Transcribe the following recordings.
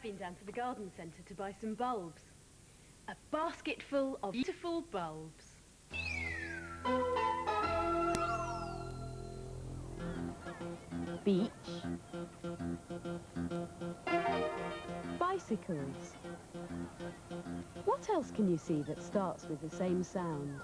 been down to the garden centre to buy some bulbs. A basket full of beautiful bulbs. Beach. Bicycles. What else can you see that starts with the same sound?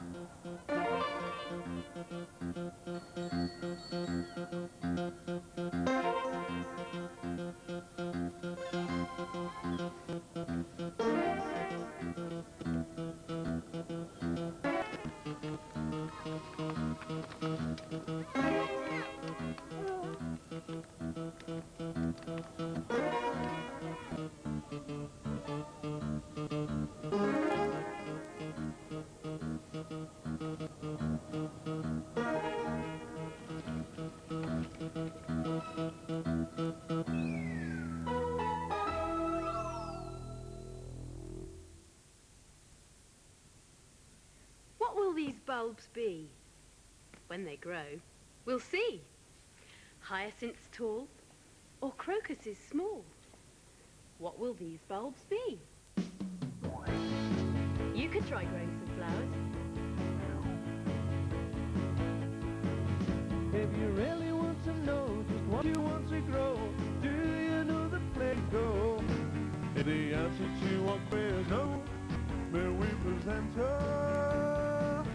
What will these bulbs be? When they grow, we'll see. Hyacinths tall or crocuses small. What will these bulbs be? You could try growing some flowers. If you really want to know just what you want to grow, do you know the place to go? If the answer to what queers no, may we present her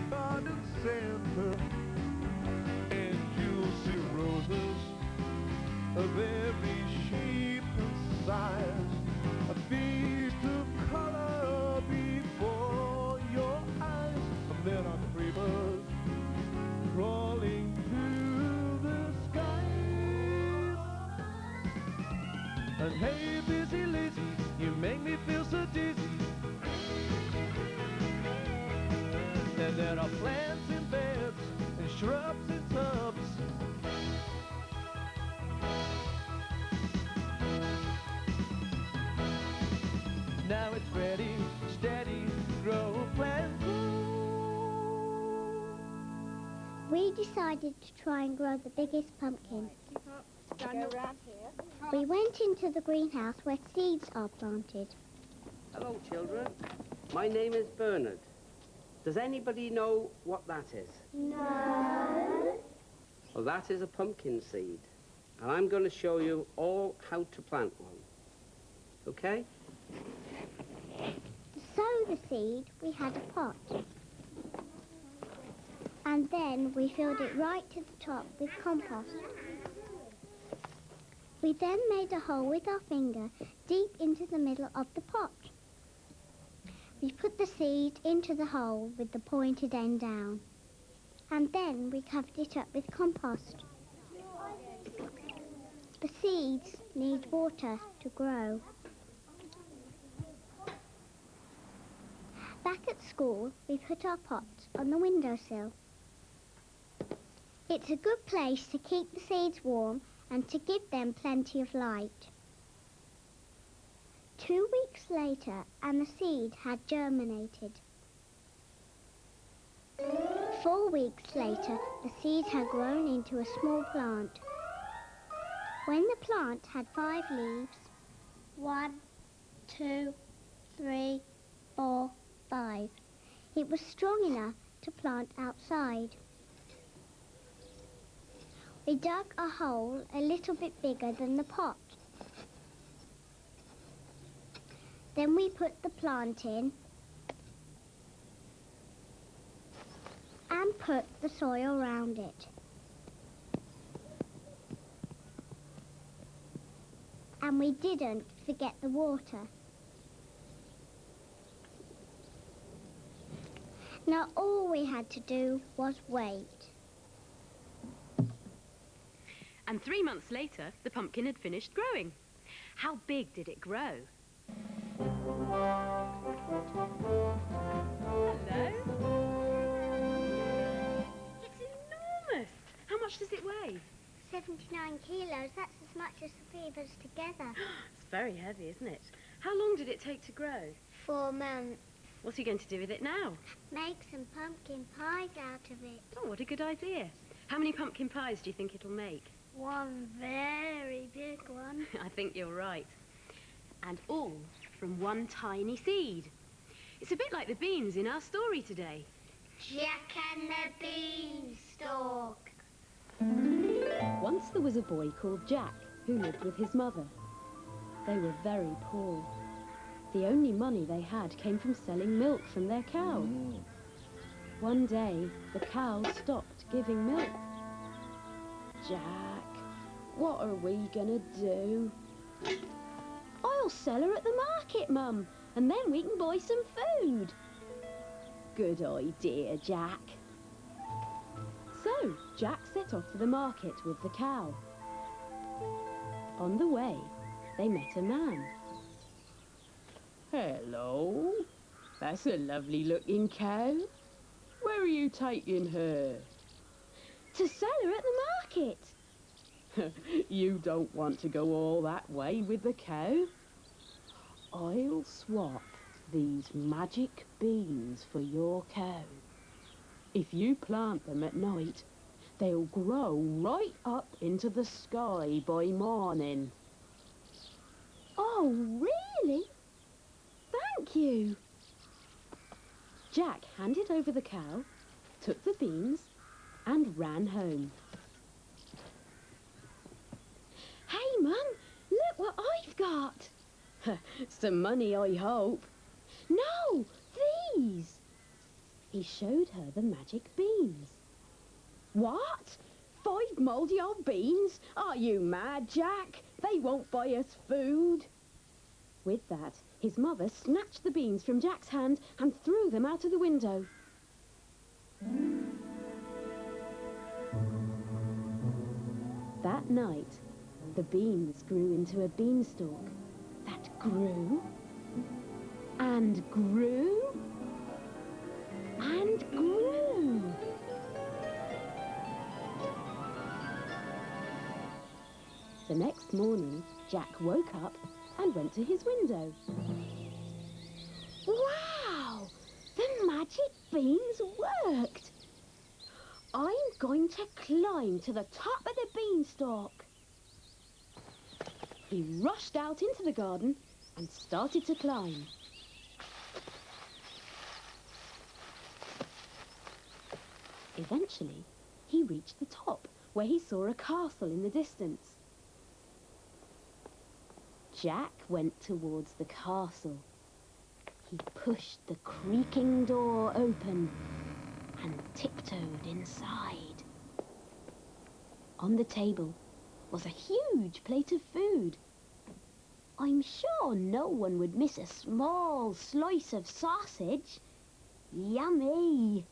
garden center, and you'll see roses of every shape and size, a feast of color before your eyes, and there are creepers crawling through the skies. And hey, busy lazy, you make me feel so dizzy. And there are plants in beds and shrubs in tubs. Now it's ready, steady, grow, plant, grow. We decided to try and grow the biggest pumpkin. We went into the greenhouse where seeds are planted. Hello, children. My name is Bernard. Does anybody know what that is? No. Well, that is a pumpkin seed. And I'm going to show you all how to plant one. Okay? To sow the seed, we had a pot. And then we filled it right to the top with compost. We then made a hole with our finger deep into the middle of the pot. We put the seed into the hole with the pointed end down. And then we covered it up with compost. The seeds need water to grow. Back at school, we put our pots on the windowsill. It's a good place to keep the seeds warm and to give them plenty of light. 2 weeks later, and the seed had germinated. 4 weeks later, the seed had grown into a small plant. When the plant had 5 leaves, 1, 2, 3, 4, 5, it was strong enough to plant outside. We dug a hole a little bit bigger than the pot. Then we put the plant in and put the soil around it. And we didn't forget the water. Now all we had to do was wait. And 3 months later, the pumpkin had finished growing. How big did it grow? Hello? It's enormous! How much does it weigh? 79 kilos, that's as much as the 3 of us together. It's very heavy, isn't it? How long did it take to grow? 4 months. What are you going to do with it now? Make some pumpkin pies out of it. Oh, what a good idea. How many pumpkin pies do you think it'll make? One very big one. I think you're right. And all from one tiny seed. It's a bit like the beans in our story today. Jack and the beanstalk. Once there was a boy called Jack who lived with his mother. They were very poor. The only money they had came from selling milk from their cow. One day, the cow stopped giving milk. Jack, what are we gonna do? I'll sell her at the market, Mum, and then we can buy some food. Good idea, Jack. So, Jack set off for the market with the cow. On the way, they met a man. Hello, that's a lovely looking cow. Where are you taking her? To sell her at the market. You don't want to go all that way with the cow. I'll swap these magic beans for your cow. If you plant them at night, they'll grow right up into the sky by morning. Oh, really? Thank you. Jack handed over the cow, took the beans, and ran home. Hey, Mum, look what I've got. Some money, I hope. No, these. He showed her the magic beans. What? 5 mouldy old beans? Are you mad, Jack? They won't buy us food. With that, his mother snatched the beans from Jack's hand and threw them out of the window. That night, the beans grew into a beanstalk that grew and grew and grew. The next morning, Jack woke up and went to his window. Wow! The magic beans worked! I'm going to climb to the top of the beanstalk. He rushed out into the garden and started to climb. Eventually, he reached the top, where he saw a castle in the distance. Jack went towards the castle. He pushed the creaking door open and tiptoed inside. On the table was a huge plate of food. I'm sure no one would miss a small slice of sausage. Yummy!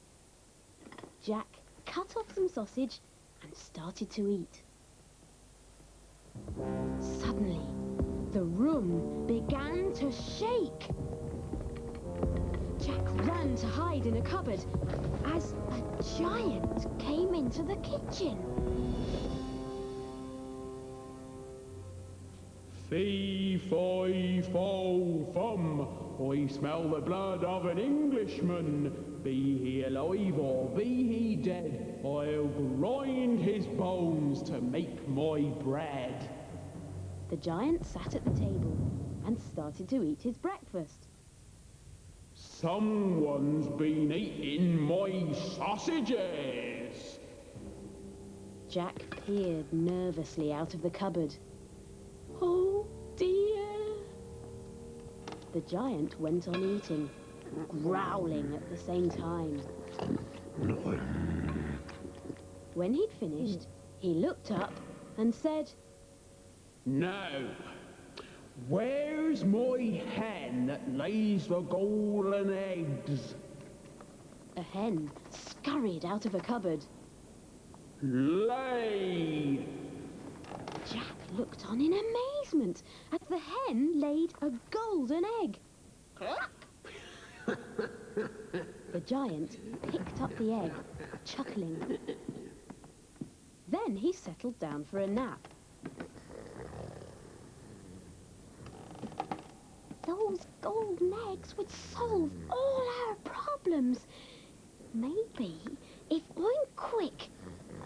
Jack cut off some sausage and started to eat. Suddenly, the room began to shake. Jack ran to hide in a cupboard as a giant came into the kitchen. Fee, fi, fo, fum. I smell the blood of an Englishman. Be he alive or be he dead, I'll grind his bones to make my bread. The giant sat at the table and started to eat his breakfast. Someone's been eating my sausages. Jack peered nervously out of the cupboard. Oh dear! The giant went on eating, growling at the same time. When he'd finished, he looked up and said, Now, where's my hen that lays the golden eggs? A hen scurried out of a cupboard. Lay! Jack looked on in amazement as the hen laid a golden egg. The giant picked up the egg, chuckling. Then he settled down for a nap. Those golden eggs would solve all our problems. Maybe, if I'm quick,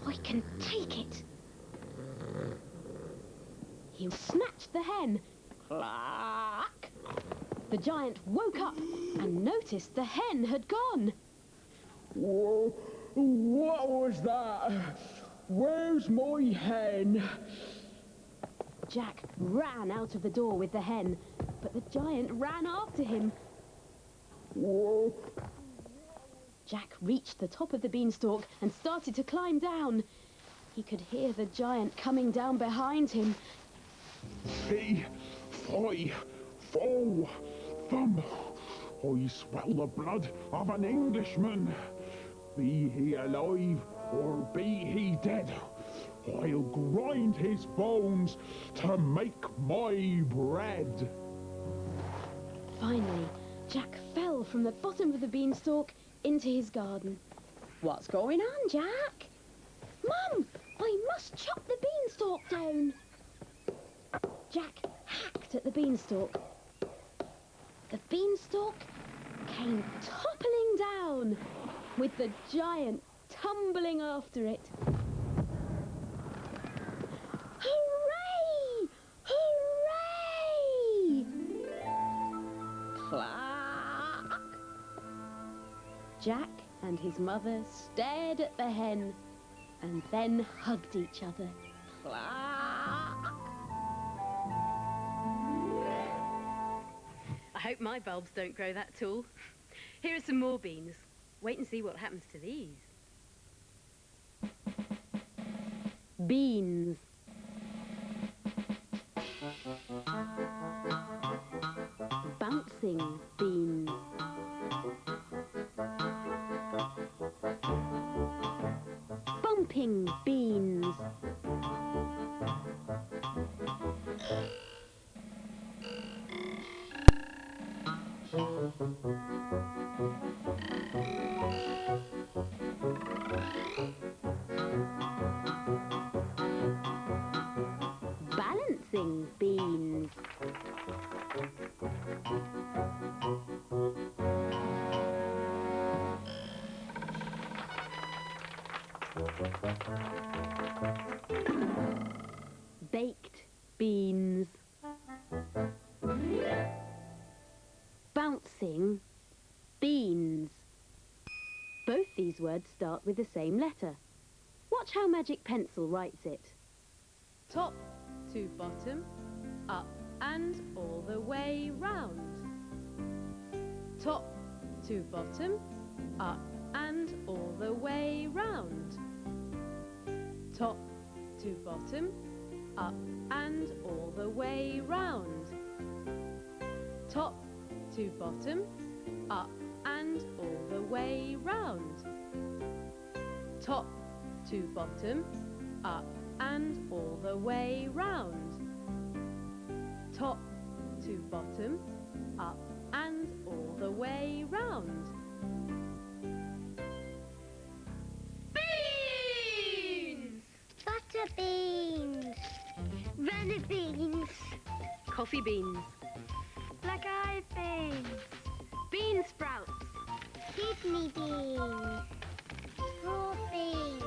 I can take it. He snatched the hen. Clack! The giant woke up and noticed the hen had gone. Whoa, what was that? Where's my hen? Jack ran out of the door with the hen, but the giant ran after him. Whoa. Jack reached the top of the beanstalk and started to climb down. He could hear the giant coming down behind him. Fee, fi, fo, fum. I smell the blood of an Englishman. Be he alive or be he dead, I'll grind his bones to make my bread. Finally, Jack fell from the bottom of the beanstalk into his garden. What's going on, Jack? Mum, I must chop the beanstalk down. Jack hacked at the beanstalk. The beanstalk came toppling down, with the giant tumbling after it. Hooray! Hooray! Clack! Jack and his mother stared at the hen and then hugged each other. Clack! I hope my bulbs don't grow that tall. Here are some more beans. Wait and see what happens to these. Beans. Bouncing beans. Bumping beans. Balancing beans. Baked beans. Bouncing beans. Both these words start with the same letter. Watch how Magic Pencil writes it. Top to bottom, up and all the way round. Top to bottom, up and all the way round. Top to bottom, up and all the way round. Top to bottom, up and all the way round. Top to bottom, up and all the way round. Top to bottom, up and all the way round. Beans! Butter beans. Runner beans. Coffee beans. Black-eyed beans. Bean sprouts. Kidney beans. Raw beans.